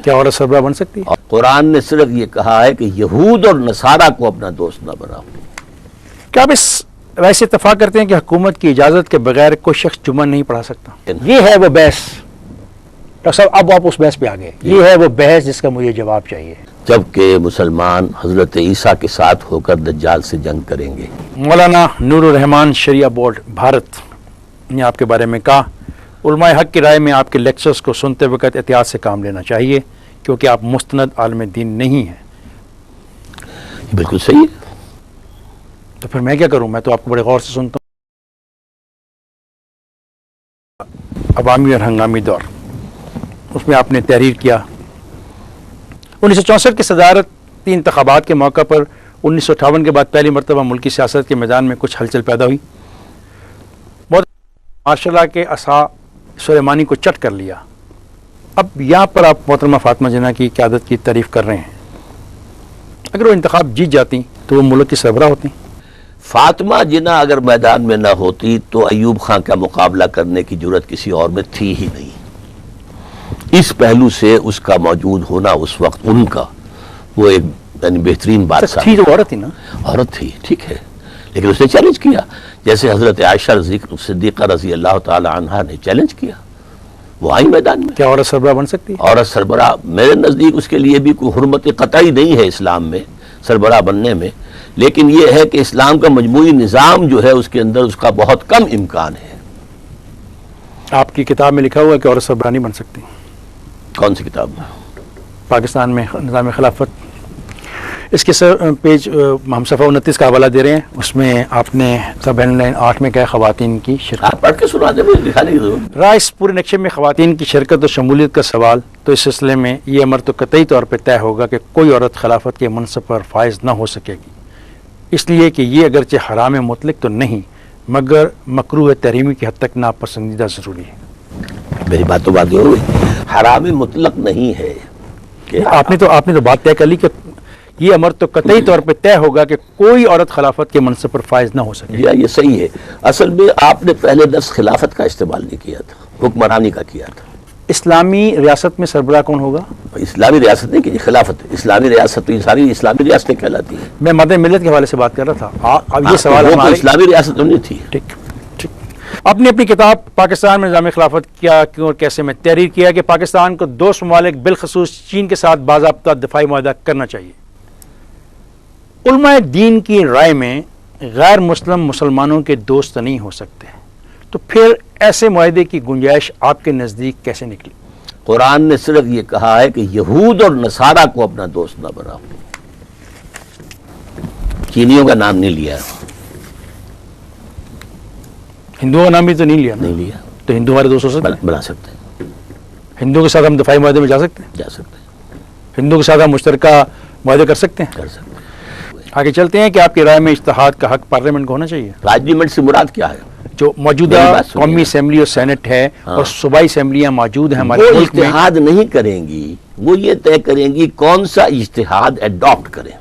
کیا عورت سربراہ بن سکتی ہے؟ قرآن نے صرف یہ کہا ہے کہ یہود اور نصارہ کو اپنا دوست نہ بناؤ۔ کیا آپ اس ویسے اتفاق کرتے ہیں کہ حکومت کی اجازت کے بغیر کوئی شخص جمعہ نہیں پڑھا سکتا؟ یہ ہے وہ بحث ڈاکٹر صاحب، اب آپ اس بحث پہ آ گئے، یہ ہے وہ بحث جس کا مجھے جواب چاہیے۔ جبکہ مسلمان حضرت عیسیٰ کے ساتھ ہو کر دجال سے جنگ کریں گے۔ مولانا نور الرحمان شریعہ بورڈ بھارت نے آپ کے بارے میں کہا، علماء حق کی رائے میں آپ کے لیکچرز کو سنتے وقت احتیاط سے کام لینا چاہیے کیونکہ آپ مستند عالم دین نہیں ہیں۔ بالکل صحیح ہے۔ تو پھر میں کیا کروں؟ میں تو آپ کو بڑے غور سے سنتا ہوں۔ عوامی اور ہنگامی دور، اس میں آپ نے تحریر کیا۔ 1964 کے صدارتی انتخابات کے موقع پر 1958 کے بعد پہلی مرتبہ ملکی سیاست کے میدان میں کچھ ہلچل پیدا ہوئی۔ بہت ماشاء اللہ کے عصا سلیمانی کو چٹ کر لیا۔ اب یہاں پر آپ محترمہ فاطمہ جناح کی قیادت کی تعریف کر رہے ہیں۔ اگر وہ انتخاب جیت جاتی تو وہ ملک کی سربراہ ہوتی۔ فاطمہ جناح اگر میدان میں نہ ہوتی تو ایوب خان کا مقابلہ کرنے کی جرت کسی اور میں تھی ہی نہیں۔ اس پہلو سے اس کا موجود ہونا اس وقت ان کا وہ ایک یعنی بہترین بات تھی، جو عورت تھی نا، عورت تھی، ٹھیک ہے، لیکن اس نے چیلنج کیا، جیسے حضرت عائشہ صدیقہ رضی اللہ تعالی عنہا نے چیلنج کیا، وہ آئی میدان میں۔ کیا عورت سربراہ بن سکتی ہے؟ عورت سربراہ میرے نزدیک اس کے لیے بھی کوئی حرمت قطعی نہیں ہے اسلام میں سربراہ بننے میں، لیکن یہ ہے کہ اسلام کا مجموعی نظام جو ہے اس کے اندر اس کا بہت کم امکان ہے۔ آپ کی کتاب میں لکھا ہوا ہے کہ عورت سربراہ نہیں بن سکتی۔ کون سی کتاب میں؟ پاکستان میں نظام خلافت، اس کے پیج ہم صفحہ 29 کا حوالہ دے رہے ہیں، اس میں آپ نے سب ہیڈ لائن 8 میں کہا خواتین کی شرکت۔ آپ پڑھ کے سنا دیں، مجھے دکھانے کی ضرورت۔ رائے اس پورے نقشے میں خواتین کی شرکت اور شمولیت کا سوال، تو اس سلسلے میں یہ امر تو قطعی طور پہ طے ہوگا کہ کوئی عورت خلافت کے منصب پر فائز نہ ہو سکے گی، اس لیے کہ یہ اگرچہ حرام مطلق تو نہیں مگر مکروہ تحریمی کی حد تک ناپسندیدہ ضروری ہے۔ میری بات تو بات یہ ہوئی، حرام مطلق نہیں ہے کہ آپ نے تو بات طے کر لی کہ یہ امر تو قطعی طور پہ طے ہوگا کہ کوئی عورت خلافت کے منصب پر فائز نہ ہو سکے۔ یہ صحیح ہے۔ اصل میں آپ نے پہلے لفظ خلافت کا استعمال نہیں کیا تھا، حکمرانی کا کیا تھا۔ اسلامی ریاست میں سربراہ کون ہوگا؟ اسلامی ریاست نہیں کہ خلافت، اسلامی ریاست تو یہ ساری اسلامی ریاستیں کہلاتی ہیں۔ میں مدد ملت کے حوالے سے بات کر رہا تھا، اب یہ سوال وہ تو ہمارے اسلامی ریاست نہیں تھی۔ ٹھیک۔ آپ نے اپنی کتاب پاکستان میں نظام خلافت کیا کیوں اور کیسے میں تحریر کیا کہ پاکستان کو دوست ممالک بالخصوص چین کے ساتھ باضابطہ دفاعی معاہدہ کرنا چاہیے۔ علماء دین کی رائے میں غیر مسلم مسلمانوں کے دوست نہیں ہو سکتے، تو پھر ایسے معاہدے کی گنجائش آپ کے نزدیک کیسے نکلی؟ قرآن نے صرف یہ کہا ہے کہ یہود اور نصارہ کو اپنا دوست نہ بناؤ، چینیوں کا نام نہیں لیا، ہندوؤں کا نام بھی تو نہیں لیا نا؟ نہیں لیا، تو ہندو ہمارے دوست ہو سکتے ہیں؟ بنا سکتے ہیں، ہندو کے ساتھ ہم دفاعی معاہدے میں جا سکتے ہیں؟ جا سکتے ہیں، ہندو کے ساتھ ہم مشترکہ معاہدے کر سکتے ہیں؟ کر سکتے ہیں۔ آگے چلتے ہیں کہ آپ کی رائے میں اجتہاد کا حق پارلیمنٹ کو ہونا چاہیے؟ پارلیمنٹ سے مراد کیا ہے؟ جو موجودہ میری بات سنیے۔ قومی اسمبلی اور سینٹ ہے اور صوبائی اسمبلیاں موجود ہیں ہمارے وہ ملک میں، اجتہاد نہیں کریں گی، وہ یہ طے کریں گی کون سا اجتہاد ایڈاپٹ کریں۔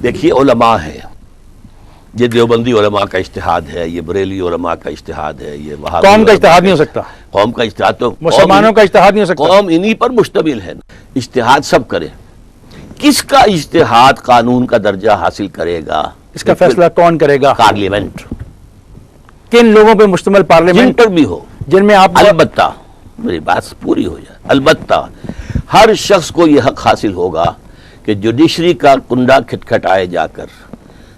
دیکھیے علماء ہے، یہ دیوبندی علماء کا اجتہاد ہے، یہ بریلی علماء کا اجتہاد ہے، یہ وہابی قوم کا علماء اجتہاد نہیں ہو سکتا، قوم کا اجتہاد تو مسلمانوں کا اجتہاد نہیں ہو سکتا۔ قوم انہی پر مشتمل ہے، اجتہاد سب کرے۔ کس کا اجتہاد قانون کا درجہ حاصل کرے گا؟ اس کا فیصلہ کون کرے گا؟ پارلیمنٹ، کن لوگوں پہ مشتمل جن پارلیمنٹ پر بھی ہو، جن میں آپ البتہ میری بات پوری ہو جائے، البتہ ہر شخص کو یہ حق حاصل ہوگا کہ جوڈیشری کا کنڈا کھٹکھٹائے جا کر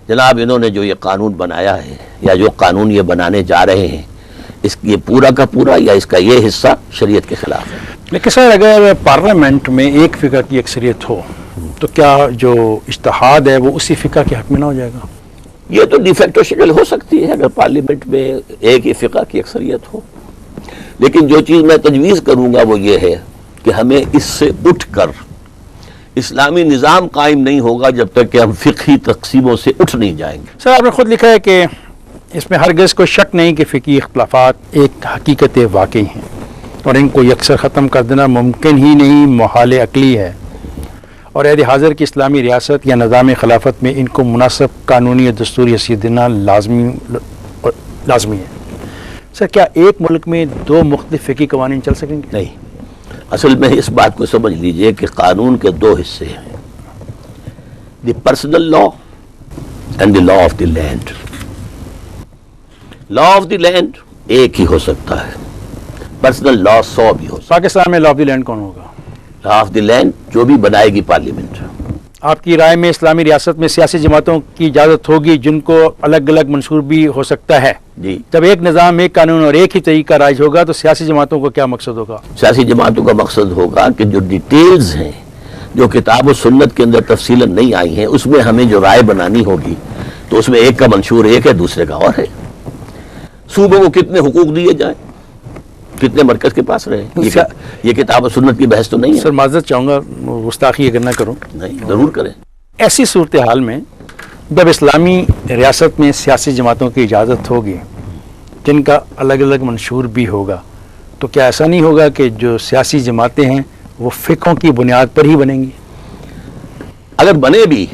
جناب انہوں نے جو یہ قانون بنایا ہے یا جو قانون یہ بنانے جا رہے ہیں، اس یہ پورا کا پورا یا اس کا یہ حصہ شریعت کے خلاف ہے۔ لیکن سر اگر پارلیمنٹ میں ایک فقہ کی اکثریت ہو تو کیا جو اجتہاد ہے وہ اسی فقہ کے حق میں نہ ہو جائے گا؟ یہ تو ڈی فیکٹو شکل ہو سکتی ہے اگر پارلیمنٹ میں ایک ہی فقہ کی اکثریت ہو، لیکن جو چیز میں تجویز کروں گا وہ یہ ہے کہ ہمیں اس سے اٹھ کر اسلامی نظام قائم نہیں ہوگا جب تک کہ ہم فقہی تقسیموں سے اٹھ نہیں جائیں گے۔ سر آپ نے خود لکھا ہے کہ اس میں ہرگز کوئی شک نہیں کہ فقہی اختلافات ایک حقیقت واقعی ہیں اور ان کو یکسر ختم کر دینا ممکن ہی نہیں، محال عقلی ہے، اور عہد حاضر کی اسلامی ریاست یا نظام خلافت میں ان کو مناسب قانونی اور دستوری حیثیت دینا لازمی ہے۔ سر کیا ایک ملک میں دو مختلف فقہی قوانین چل سکیں گے؟ نہیں، اصل میں اس بات کو سمجھ لیجئے کہ قانون کے دو حصے ہیں، the personal law and the law of the land. Law of the land ایک ہی ہو سکتا ہے، پرسنل لا 100 بھی ہو سکتا پاکستان میں لا آف دی لینڈ کون ہوگا؟ ہے۔ لا آف دی لینڈ جو بھی بنائے گی پارلیمنٹ۔ آپ کی رائے میں اسلامی ریاست میں سیاسی جماعتوں کی اجازت ہوگی جن کو الگ الگ منشور بھی ہو سکتا ہے؟ جی، جب ایک نظام، ایک قانون اور ایک ہی طریقہ رائج ہوگا تو سیاسی جماعتوں کو کیا مقصد ہوگا؟ سیاسی جماعتوں کا مقصد ہوگا کہ جو ڈیٹیلز ہیں، جو کتاب و سنت کے اندر تفصیلاً نہیں آئی ہیں، اس میں ہمیں جو رائے بنانی ہوگی تو اس میں ایک کا منشور ایک ہے، دوسرے کا اور ہے۔ صوبوں کو کتنے حقوق دیے جائیں، کتنے مرکز کے پاس رہے، یہ کتاب و سنت کی بحث تو نہیں ہے۔ سر معذرت چاہوں گا، گستاخی اگر نہ کروں، نہیں، ضرور کریں۔ ایسی صورتحال میں جب اسلامی ریاست میں سیاسی جماعتوں کی اجازت ہوگی جن کا الگ الگ منشور بھی ہوگا، تو کیا ایسا نہیں ہوگا کہ جو سیاسی جماعتیں ہیں وہ فقہوں کی بنیاد پر ہی بنیں گی؟ اگر بنے بھی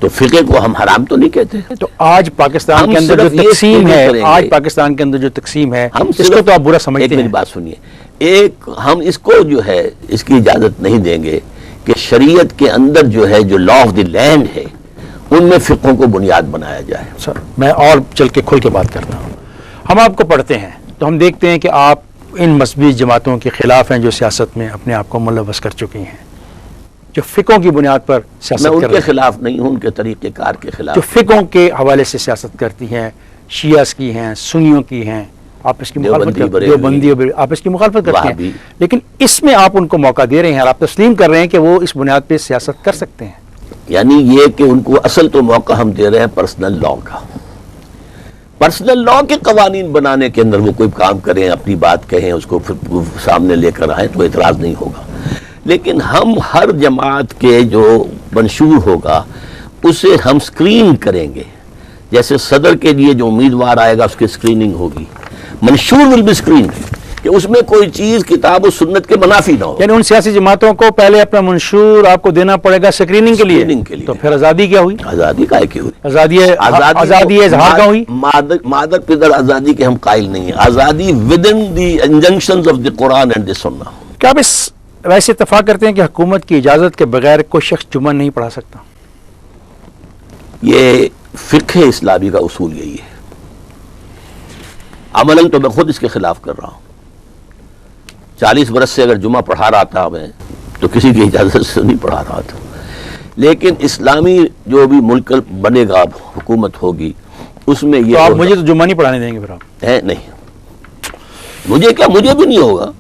تو فقہ کو ہم حرام تو نہیں کہتے۔ تو آج پاکستان ہم کے اندر جو صرف یہ تقسیم ہے، کریں گے، آج پاکستان کے اندر جو تقسیم ہے، ہم اس کو تو آپ برا سمجھتے ایک میری ہیں۔ بات سنیے، ایک ہم اس کو جو ہے اس کی اجازت نہیں دیں گے کہ شریعت کے اندر جو ہے جو لا آف دی لینڈ ہے ان میں فقہوں کو بنیاد بنایا جائے۔ سر میں اور چل کے کھل کے بات کرتا ہوں۔ ہم آپ کو پڑھتے ہیں تو ہم دیکھتے ہیں کہ آپ ان مذہبی جماعتوں کے خلاف ہیں جو سیاست میں اپنے آپ کو ملوث کر چکی ہیں، جو فقہوں کی بنیاد پر میں سیاست ان کر کے رہی ہیں، خلاف نہیں ہوں، ان کے طریقہ کار کے خلاف۔ جو فقہوں کے حوالے سے سیاست کرتی ہیں، شیعہ کی ہیں، سنیوں کی ہیں، آپ اس کی مخالفت دیوبندی، کرتے ہیں، بریلوی، دیوبندی، آپ اس کی مخالفت کرتے وہابی۔ ہیں، لیکن اس میں آپ ان کو موقع دے رہے ہیں اور آپ تسلیم کر رہے ہیں کہ وہ اس بنیاد پہ سیاست کر سکتے ہیں۔ یعنی یہ کہ ان کو اصل تو موقع ہم دے رہے ہیں پرسنل لا کا۔ پرسنل لا کے قوانین بنانے کے اندر وہ کوئی کام کریں، اپنی بات کہیں، اس کو پھر سامنے لے کر آئیں تو اعتراض نہیں ہوگا، لیکن ہم ہر جماعت کے جو منشور ہوگا اسے ہم سکرین کریں گے۔ جیسے صدر کے لیے جو امیدوار آئے گا اس کی سکریننگ ہوگی، منشور ول بی سکرین، کہ اس میں کوئی چیز کتاب و سنت کے منافی نہ ہو۔ یعنی ان سیاسی جماعتوں کو پہلے اپنا منشور آپ کو دینا پڑے گا سکریننگ کے سکریننگ کے لیے۔ تو پھر آزادی کیا ہوئی؟ آزادی کا کی ہوئی؟ آزادی اظہار کا ہوئی؟ مادر پدر آزادی کے ہم قائل نہیں ہیں۔ آزادی within the injunctions of the Quran and the Sunnah. کیا آپ اس ویسے اتفاق کرتے ہیں کہ حکومت کی اجازت کے بغیر کوئی شخص جمعہ نہیں پڑھا سکتا؟ یہ فقہ اسلامی کا اصول یہی ہے۔ عملاً تو میں خود اس کے خلاف کر رہا ہوں۔ 40 برس سے اگر جمعہ پڑھا رہا تھا میں تو کسی کی اجازت سے نہیں پڑھا رہا تھا، لیکن اسلامی جو بھی ملک بنے گا، حکومت ہوگی، اس میں یہ تو آپ ہوگا۔ مجھے تو جمعہ نہیں پڑھانے دیں گے پھر آپ؟ ہے نہیں، مجھے کیا، مجھے بھی نہیں ہوگا،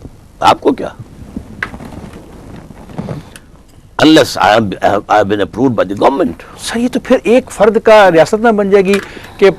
آپ کو کیا؟ unless I have been approved by the government۔ سر یہ تو پھر ایک فرد کا ریاست نہ بن جائے گی کہ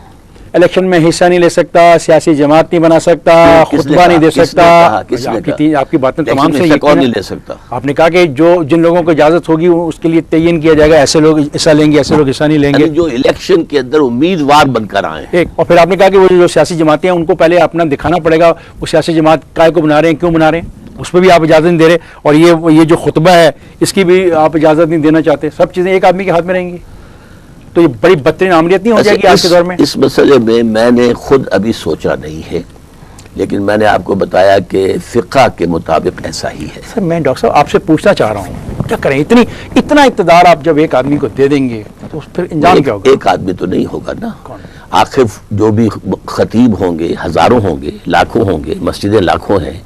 الیکشن میں حصہ نہیں لے سکتا، سیاسی جماعت نہیں بنا سکتا، کس نے خطبہ نہیں کہا؟ دے کس نے سکتا؟ کہا؟ کس نے کہا؟ آپ کی باتیں تمام لیکن سے حصہ کون یقین نہیں ہے۔ لے سکتا؟ آپ نے کہا کہ جن لوگوں کو اجازت ہوگی اس کے لیے تعین کیا جائے گا، ایسے لوگ حصہ لیں گے، ایسے لوگ حصہ نہیں لیں گے۔ یعنی جو الیکشن کے اندر امیدوار بن کر آئے ہیں۔ ایک اور پھر آپ نے کہا کہ وہ جو سیاسی جماعتیں ہیں ان کو پہلے اپنا دکھانا پڑے گا وہ سیاسی جماعت کائے کو بنا رہے ہیں، کیوں بنا رہے ہیں، اس پہ بھی آپ اجازت نہیں دے رہے، اور یہ جو خطبہ ہے اس کی بھی آپ اجازت نہیں دینا چاہتے۔ سب چیزیں ایک آدمی کے ہاتھ میں رہیں گی تو یہ بڑی بدترین عملیت نہیں ہو جائے گی آج کے دور میں؟ اس مسئلے میں نے خود ابھی سوچا نہیں ہے، لیکن میں نے آپ کو بتایا کہ فقہ کے مطابق ایسا ہی ہے۔ سر میں ڈاکٹر صاحب آپ سے پوچھنا چاہ رہا ہوں، کیا کریں، اتنا اقتدار آپ جب ایک آدمی کو دے دیں گے تو پھر انجام کیا ہوگا؟ ایک آدمی تو نہیں ہوگا نا، آخر جو بھی خطیب ہوں گے ہزاروں ہوں گے، لاکھوں ہوں گے، مسجدیں لاکھوں ہیں،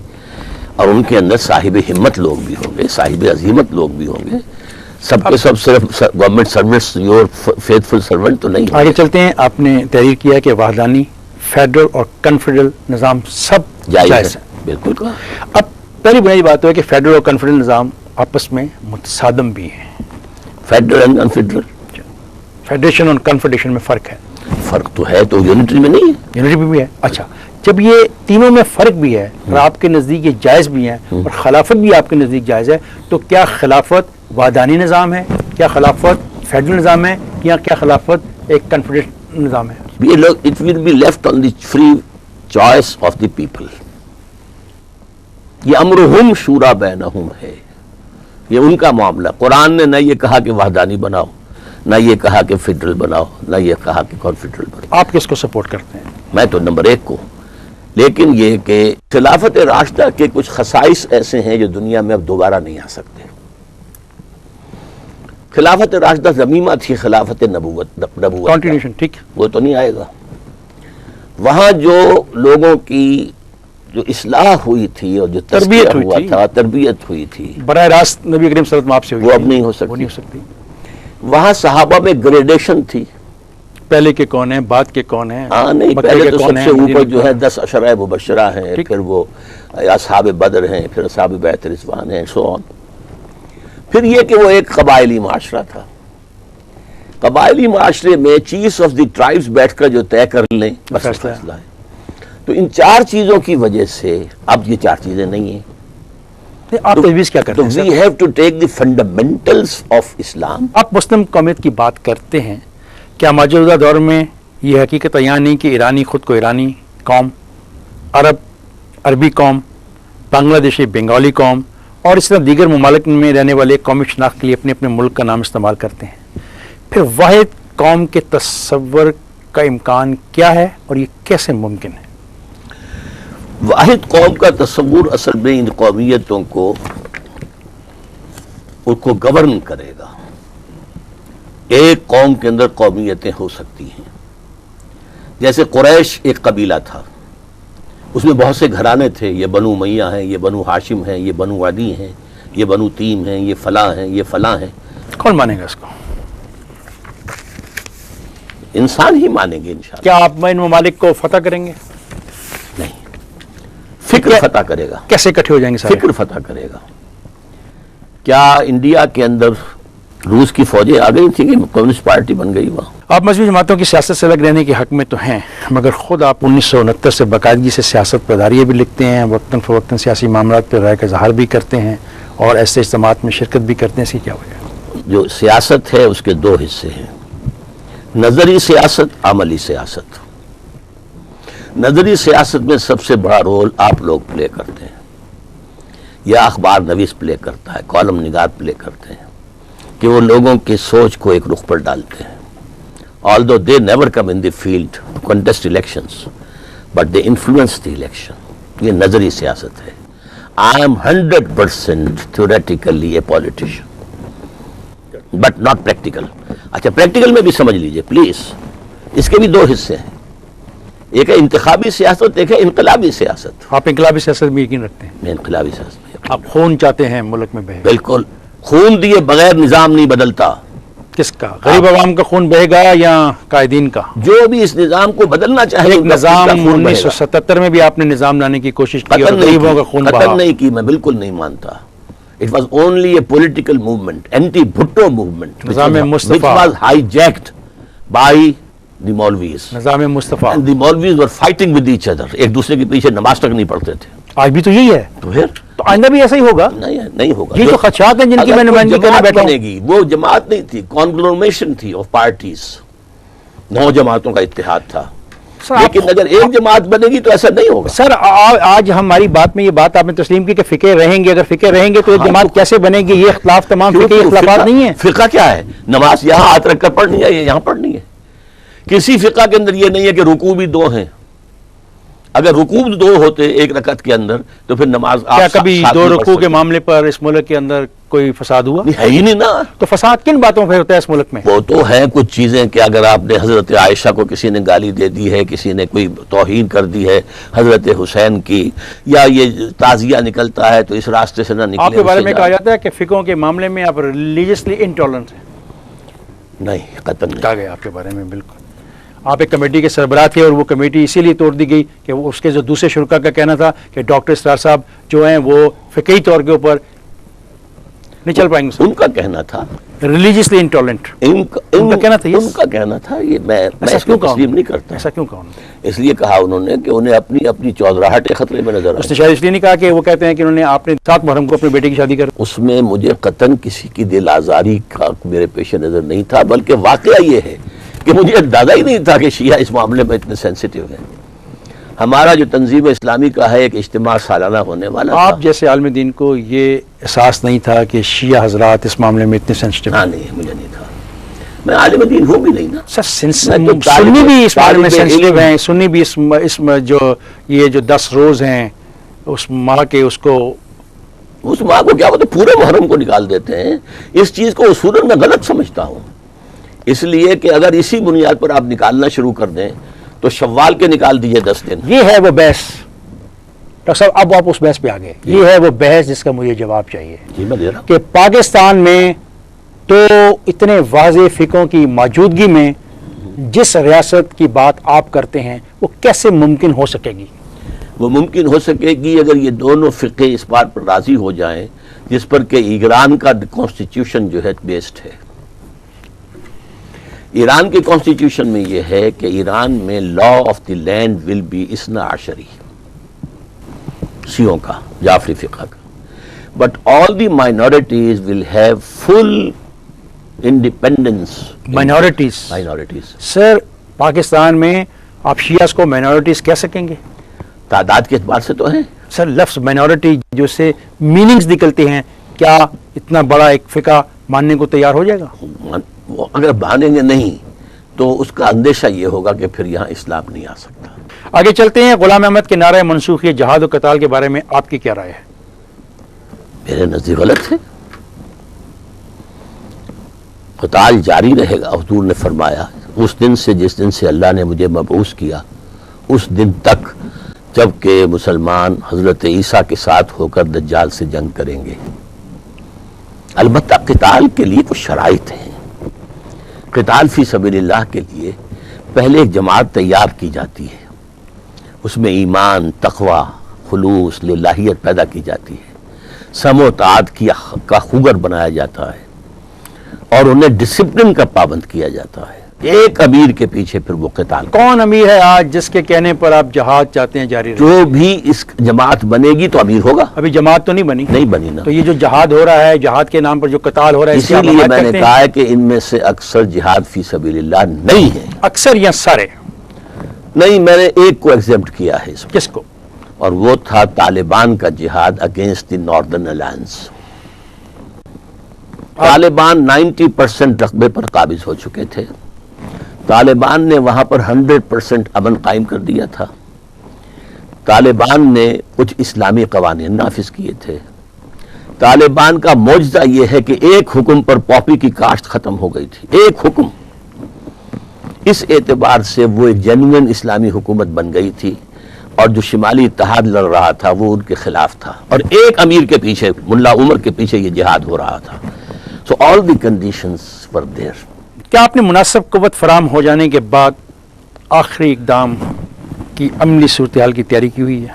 اور ان کے اندر صاحب ہمت لوگ بھی ہوں گے، صاحب عظیمت لوگ بھی ہوں گے، سب کے سب صرف government service your faithful servant تو نہیں ہے۔ آگے چلتے ہیں۔ آپ نے تحریر کیا کہ وحدانی، فیڈرل اور کنفیڈرل نظام سب جائز جائز ہے۔ ہے، بالکل کہا۔ اب پہلی بنیادی بات ہے کہ فیڈرل اور کنفیڈرل نظام آپس میں متصادم بھی ہیں، فیڈرل اینڈ کنفیڈرل، فیڈریشن اور کنفیڈریشن میں فرق ہے، فرق تو ہے، تو یونٹری میں نہیں ہے۔ یونٹی بھی ہے۔ اچھا، جب یہ تینوں میں فرق بھی ہے اور آپ کے نزدیک یہ جائز بھی ہیں اور خلافت بھی آپ کے نزدیک جائز ہے، تو کیا خلافت وحدانی نظام ہے، کیا خلافت فیڈرل نظام ہے، یا کیا خلافت ایک کنفیڈریشن نظام ہے؟ یہ لوگ it will be left on the free choice of the people. یہ امرہم شورا بینہم ہے، یہ ان کا معاملہ۔ قرآن نے نہ یہ کہا کہ وحدانی بناؤ، نہ یہ کہا کہ فیڈرل بناؤ، نہ یہ کہا کہ کنفیڈرل بناؤ۔ آپ کس کو سپورٹ کرتے ہیں؟ میں تو نمبر 1 کو، لیکن یہ کہ خلافت راشدہ کے کچھ خصائص ایسے ہیں جو دنیا میں اب دوبارہ نہیں آ سکتے. خلافت راشدہ ضمیمہ تھی خلافت نبوت کنٹینیوشن، ٹھیک، وہ تو نہیں آئے گا. وہاں جو لوگوں کی جو اصلاح ہوئی تھی اور جو تربیت تزکیہ ہوئی ہوا تھی، تھا، تربیت ہوئی تھی، براہ راست نبی کریم صلی اللہ علیہ وسلم آپ سے ہوئی وہ اب تھی، نہیں ہو وہ نہیں ہو سکتی. سکتی. وہاں صحابہ میں گریڈیشن تھی. پہلے کے کون ہیں، بعد کے کون ہیں. ہاں نہیں، مکے پہلے کے تو کون سب ہیں، سے مدینے اوپر کے جو کون ہے ہیں. 10 عشرہ مبشرہ ہیں، ٹھیک. پھر وہ اصحاب بدر ہیں، پھر اصحاب بیعت رضوان ہیں، سو آن. پھر یہ کہ وہ ایک قبائلی معاشرہ تھا. قبائلی معاشرے میں چیفز آف دی ٹرائبز بیٹھ کر جو طے کر لیں بس فیصلہ ہے. فیصلہ ہے. تو ان 4 چیزوں کی وجہ سے اب یہ 4 چیزیں نہیں ہیں. آپ تجویز کیا کرتے تو ہیں وی sir? Have to take the fundamentals of Islam. آپ مسلم قومیت کی بات کرتے ہیں، کیا موجودہ دور میں یہ حقیقت عیاں نہیں کہ ایرانی خود کو ایرانی قوم، عربی قوم، بنگلہ دیشی بنگالی قوم اور اس طرح دیگر ممالک میں رہنے والے قومی شناخت کے لیے اپنے اپنے ملک کا نام استعمال کرتے ہیں؟ پھر واحد قوم کے تصور کا امکان کیا ہے اور یہ کیسے ممکن ہے؟ واحد قوم کا تصور اصل میں ان قومیتوں کو گورن کرے گا. ایک قوم کے اندر قومیتیں ہو سکتی ہیں. جیسے قریش ایک قبیلہ تھا، اس میں بہت سے گھرانے تھے. یہ بنو امیہ ہیں، یہ بنو ہاشم ہیں، یہ بنو عدی ہیں، یہ بنو تیم ہیں، یہ فلاں ہیں، یہ فلاں ہیں. کون مانے گا اس کو؟ انسان ہی مانیں گے انشاءاللہ. کیا آپ ان ممالک کو فتح کریں گے؟ نہیں، فکر فتح کرے گا. کیسے اکٹھے ہو جائیں گے سارے؟ فکر فتح کرے گا. کیا انڈیا کے اندر روس کی فوجیں آ گئی تھیں کہ کمیونسٹ پارٹی بن گئی وہاں؟ آپ مذہبی جماعتوں کی سیاست سے الگ رہنے کے حق میں تو ہیں، مگر خود آپ 1969 سے باقاعدگی سے سیاست پر داریاں بھی لکھتے ہیں، وقتاً فوقتاً سیاسی معاملات پر رائے کا اظہار بھی کرتے ہیں اور ایسے اجتماعات میں شرکت بھی کرتے ہیں. اس کی کیا وجہ ہے؟ جو سیاست ہے اس کے 2 حصے ہیں، نظری سیاست، عملی سیاست. نظری سیاست میں سب سے بڑا رول آپ لوگ پلے کرتے ہیں، یا اخبار نویس پلے کرتا ہے، کالم نگار پلے کرتے ہیں، کہ وہ لوگوں کی سوچ کو ایک رخ پر ڈالتے ہیں. although they never come in the field to contest elections, but they influence the election. یہ نظری سیاست ہے. I am 100% theoretically a politician, but not practical. اچھا پریکٹیکل میں بھی سمجھ لیجئے پلیز. اس کے بھی 2 حصے ہیں، ایک ہے انتخابی سیاست، ایک ہے انقلابی سیاست. آپ انقلابی سیاست میں یقین رکھتے ہیں؟ میں انقلابی سیاست میں یقین آپ خون چاہتے ہیں ملک میں بہے؟ بالکل. خون دیے بغیر نظام نہیں بدلتا. کس کا؟ غریب عوام کا خون بہے گا یا قائدین کا؟ جو بھی اس نظام کو بدلنا چاہے ایک ان کا نظام خون بہے گا. 1977 میں بھی آپ نے نظام لانے کی کوشش کی اور قتل نہیں غریبوں کا کی، خون قتل بہا. نہیں کی، میں بالکل نہیں مانتا. It was only a political movement, anti-Bhutto movement, نظام which Mustafa. was hijacked by the Maulvis. نظام مصطفیٰ. And the Maulvis were fighting with each other. ایک دوسرے کے پیچھے نماز تک نہیں پڑھتے تھے. آج بھی تو یہی ہے، تو پھر تو آئندہ بھی ایسا ہی ہوگا. نہیں ہوگا. یہ تو خدشات ہیں جن کی اگر میں کوئی نمائندگی کرنے جماعت بیٹھا بنے ہوں. گی، وہ جماعت نہیں تھی، کانگلومیشن تھی آف پارٹیز. 9 جماعتوں کا اتحاد تھا. لیکن اگر ایک جماعت بنے گی تو ایسا نہیں ہوگا. سر آج ہماری بات میں یہ بات آپ نے تسلیم کی کہ فقہ رہیں گے. اگر فقہ رہیں گے تو ایک جماعت کیسے بنے گی؟ یہ اختلاف تمام فقہی اختلافات نہیں ہیں. فقہ کیا ہے؟ نماز یہاں ہاتھ رکھ کر پڑھنی ہے، یہ یہاں پڑھنی ہے. کسی فقہ کے اندر یہ نہیں ہے کہ رکوع بھی 2 ہیں. اگر رکوع 2 ہوتے ایک رکعت کے اندر تو پھر نماز آپ کیا کبھی ساتھ 2 نہیں پڑھ رکوع کے سکتے. معاملے پر اس ملک کے اندر کوئی فساد ہوا؟ ہے ہی نہیں نا. تو فساد کن باتوں پہ ہوتا ہے اس ملک میں؟ وہ تو ہیں کچھ چیزیں کہ اگر آپ نے حضرت عائشہ کو کسی نے گالی دے دی ہے، کسی نے کوئی توہین کر دی ہے حضرت حسین کی، یا یہ تعزیہ نکلتا ہے تو اس راستے سے نہ نکلے. آپ کے بارے میں کہا جاتا ہے کہ فقہوں کے معاملے میں آپ ریلیجسلی انٹالرنٹ ہیں. نہیں، قطعاً نہیں. کہا گیا آپ کے بارے میں. بالکل. آپ ایک کمیٹی کے سربراہ تھے اور وہ کمیٹی اسی لیے توڑ دی گئی کہ وہ اس کے جو دوسرے شرکا کا کہنا تھا کہ ڈاکٹر اسرار صاحب جو ہیں وہ فقہی طور کے اوپر نہیں چل پائیں گے. ان کا کہنا تھا ریلیجسلی انٹالرنٹ ان کا کہنا تھا. ان کا کہنا تھا. یہ میں اس کو تسلیم نہیں کرتا. ایسا کیوں کہا انہوں نے؟ اس لیے کہا انہوں نے کہ انہیں اپنی چودراہٹ خطرے میں نظر اس نے شاید اس لیے نہیں کہا کہ وہ کہتے ہیں کہ انہوں نے آپ نے 7 محرم کو اپنی بیٹی کی شادی کر. اس میں مجھے قطعاً کسی کی دل آزاری کا میرے پیش نظر نہیں تھا، بلکہ واقعہ یہ ہے کہ مجھے اندازہ ہی نہیں تھا کہ شیعہ اس معاملے میں اتنے سینسیٹیو ہیں. ہمارا جو تنظیم اسلامی کا ہے ایک اجتماع سالانہ ہونے والا تھا. آپ جیسے عالم دین کو یہ احساس نہیں تھا کہ شیعہ حضرات اس معاملے میں اتنے سینسیٹیو؟ ہاں نہیں، مجھے نہیں تھا. میں عالم دین ہوں بھی نہیں نا سر میں تو سنی بھی اس بارے میں طالب سینسٹیو علم ہیں، سنی بھی اس جو یہ جو 10 روز ہیں اس ماہ کے اس کو اس ماں کو کیا ہوتا ہے پورے محرم کو نکال دیتے ہیں. اس چیز کو اصولاً میں غلط سمجھتا ہوں، اس لیے کہ اگر اسی بنیاد پر آپ نکالنا شروع کر دیں تو شوال کے نکال دیجئے 10 دن. یہ ہے وہ بحث ڈاکٹر صاحب، اب آپ اس بحث پہ آ گئے. یہ ہے وہ بحث جس کا مجھے جواب چاہیے جی میں دے رہا ہوں. کہ پاکستان میں تو اتنے واضح فقوں کی موجودگی میں جس ریاست کی بات آپ کرتے ہیں وہ کیسے ممکن ہو سکے گی؟ وہ ممکن ہو سکے گی اگر یہ دونوں فقے اس بات پر راضی ہو جائیں جس پر کہ ایران کا کانسٹیٹیوشن جو ہے بیسڈ ہے. ایران کے کانسٹیٹیوشن میں یہ ہے کہ ایران میں law of the land will be 12 شیعوں کا، جعفری فقہ کا. But all the minorities will have full independence. Minorities sir Pakistan میں آپ شیعہ کو مائنورٹیز کہہ سکیں گے؟ تعداد کے اعتبار سے تو ہیں. سر لفظ مائنورٹی جو سے میننگز نکلتے ہیں، کیا اتنا بڑا ایک فقہ ماننے کو تیار ہو جائے گا؟ وہ اگر مانیں گے نہیں تو اس کا اندیشہ یہ ہوگا کہ پھر یہاں اسلام نہیں آ سکتا. آگے چلتے ہیں. غلام احمد کے نعرہ منسوخی جہاد و قتال کے بارے میں آپ کی کیا رائے ہے؟ میرے نزدیک غلط ہے. قتال جاری رہے گا. حضور نے فرمایا اس دن سے جس دن سے اللہ نے مجھے مبعوث کیا اس دن تک جب کہ مسلمان حضرت عیسیٰ کے ساتھ ہو کر دجال سے جنگ کریں گے. البتہ قتال کے لیے کچھ شرائط ہیں. قتال فی سبیل اللہ کے لیے پہلے ایک جماعت تیار کی جاتی ہے، اس میں ایمان، تقوی، خلوص، للہیت پیدا کی جاتی ہے، سم و طاعت کا خوگر بنایا جاتا ہے اور انہیں ڈسپلن کا پابند کیا جاتا ہے. ایک امیر کے پیچھے پھر وہ قتال. کون امیر ہے آج جس کے کہنے پر آپ جہاد چاہتے ہیں جاری رہے؟ جو بھی اس جماعت بنے گی تو امیر ہوگا. ابھی جماعت تو نہیں بنی. نہیں بنی نا. تو یہ جو جہاد ہو رہا ہے، جہاد کے نام پر جو قتال ہو رہا ہے، اس کی اسی آپ لیے حمایت میں نے کرتے ہیں؟ کہا ہے کہ ان میں سے اکثر جہاد فی سبیل اللہ نہیں ہے. اکثر یا سارے؟ نہیں، میں نے ایک کو ایگزیمپٹ کیا ہے اس میں، کس کو؟ اور وہ تھا طالبان کا جہاد against the northern alliance. Taliban 90% رقبے پر قابض ہو چکے تھے. طالبان نے وہاں پر 100% امن قائم کر دیا تھا. طالبان نے کچھ اسلامی قوانین نافذ کیے تھے. طالبان کا معجزہ یہ ہے کہ ایک حکم پر پاپی کی کاشت ختم ہو گئی تھی. ایک حکم. اس اعتبار سے وہ ایک جینوئن اسلامی حکومت بن گئی تھی اور جو شمالی اتحاد لڑ رہا تھا وہ ان کے خلاف تھا اور ایک امیر کے پیچھے، ملا عمر کے پیچھے یہ جہاد ہو رہا تھا. So all the conditions were there. کیا آپ نے مناسب قوت فراہم ہو جانے کے بعد آخری اقدام کی عملی صورتحال کی تیاری کی ہوئی ہے؟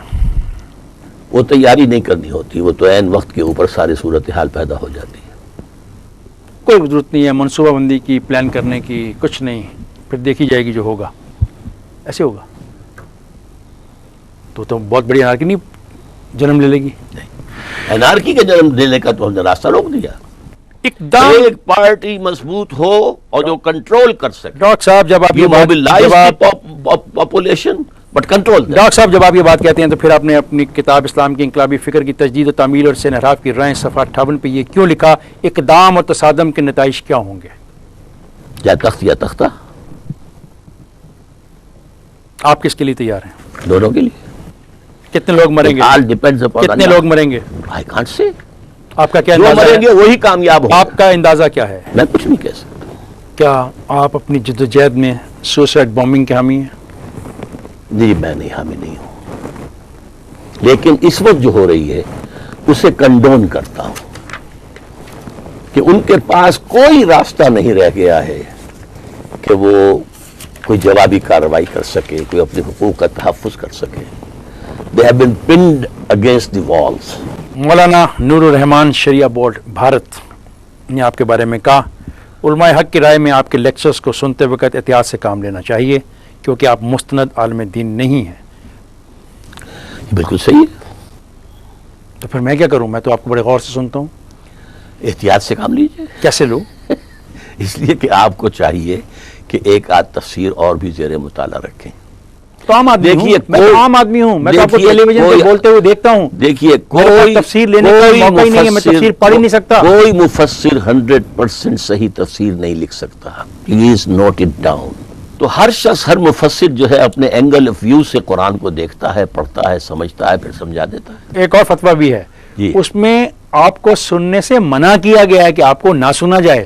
وہ تیاری نہیں کرنی ہوتی، وہ تو عین وقت کے اوپر ساری صورتحال پیدا ہو جاتی ہے. کوئی ضرورت نہیں ہے منصوبہ بندی کی، پلان کرنے کی، کچھ نہیں، پھر دیکھی جائے گی جو ہوگا. ایسے ہوگا تو بہت بڑی انارکی نہیں جنم لے لے گی. انارکی کے جنم دینے کا تو ہم نے راستہ روک دیا. اقدام ایک پارٹی مضبوط ہو اور جو کنٹرول کر سکے. ڈاکٹر صاحب جب آپ یہ پاپولیشن بٹ کنٹرول. ڈاکٹر صاحب جب آپ یہ بات کہتے ہیں تو پھر آپ نے اپنی کتاب اسلام کی انقلابی فکر کی تجدید و تعمیل اور سے انحراف کی رائیں صفحہ 58 پہ یہ کیوں لکھا، اقدام اور تصادم کے نتائج کیا ہوں گے؟ یا تخت یا تختہ. آپ کس کے لیے تیار ہیں؟ دونوں کے لیے. کتنے لوگ مریں گے؟ All depends upon کتنے Allah. لوگ مریں گے؟ I can't say. آپ کا کیا جو اندازہ مریں گے ہے؟ وہی کامیاب ہوں. آپ کا اندازہ کیا ہے؟ میں کچھ نہیں کہہ سکتا. کیا آپ اپنی جدوجہد میں سوسائڈ بومبنگ کے حامی ہیں؟ جی میں نہیں حامی نہیں ہوں، لیکن اس وقت جو ہو رہی ہے اسے کنڈون کرتا ہوں کہ ان کے پاس کوئی راستہ نہیں رہ گیا ہے کہ وہ کوئی جوابی کارروائی کر سکے، کوئی اپنے حقوق کا تحفظ کر سکے. They have been pinned against the walls. Maulana Noor Rahman Shariah board Bharat نے آپ کے بارے میں کہا، علماء حق کی رائے میں آپ کے لیکچرز کو سنتے وقت احتیاط سے کام لینا چاہیے کیونکہ آپ مستند عالم دین نہیں ہیں. بالکل صحیح ہے. تو پھر میں کیا کروں؟ میں تو آپ کو بڑے غور سے سنتا ہوں. احتیاط سے کام لیجیے. کیسے لوں؟ اس لیے کہ آپ کو چاہیے کہ ایک آدھ تفسیر اور بھی زیر مطالعہ رکھیں. تو عام آدمی ہوں، میں تو عام آدمی ہوں، میں تو آپ کو ٹیلی ویژن پہ بولتے ہوئے دیکھتا ہوں. دیکھیے میرے پاس کوئی تفسیر لینے کا موقع ہی نہیں ہے، میں تفسیر پڑھ ہی نہیں سکتا. کوئی مفسر 100% صحیح تفسیر نہیں لکھ سکتا. Please note it down. تو ہر شخص، ہر مفسر جو ہے اپنے اینگل آف ویو سے قرآن کو دیکھتا ہے، پڑھتا ہے، سمجھتا ہے، پھر سمجھا دیتا ہے. ایک اور فتویٰ بھی ہے جی. اس میں آپ کو سننے سے منع کیا گیا ہے کہ آپ کو نہ سنا جائے.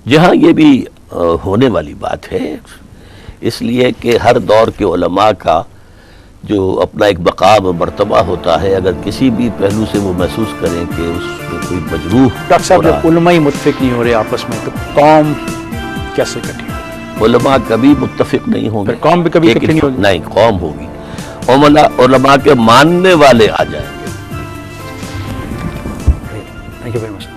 جہاں یہ بھی ہونے والی بات ہے، اس لیے کہ ہر دور کے علماء کا جو اپنا ایک مقام و مرتبہ ہوتا ہے، اگر کسی بھی پہلو سے وہ محسوس کریں کہ اس میں کوئی مجروح ڈاکٹر صاحب ہو رہا جب علماء ہی متفق نہیں ہو رہے آپس میں تو قوم کیسے کٹے؟ علماء کبھی متفق نہیں ہوں گے، پھر قوم بھی کبھی ایک اکٹھی نہیں ہوگی. نہیں، قوم ہوگی. علماء کے ماننے والے آ جائیں گے. Thank you very much.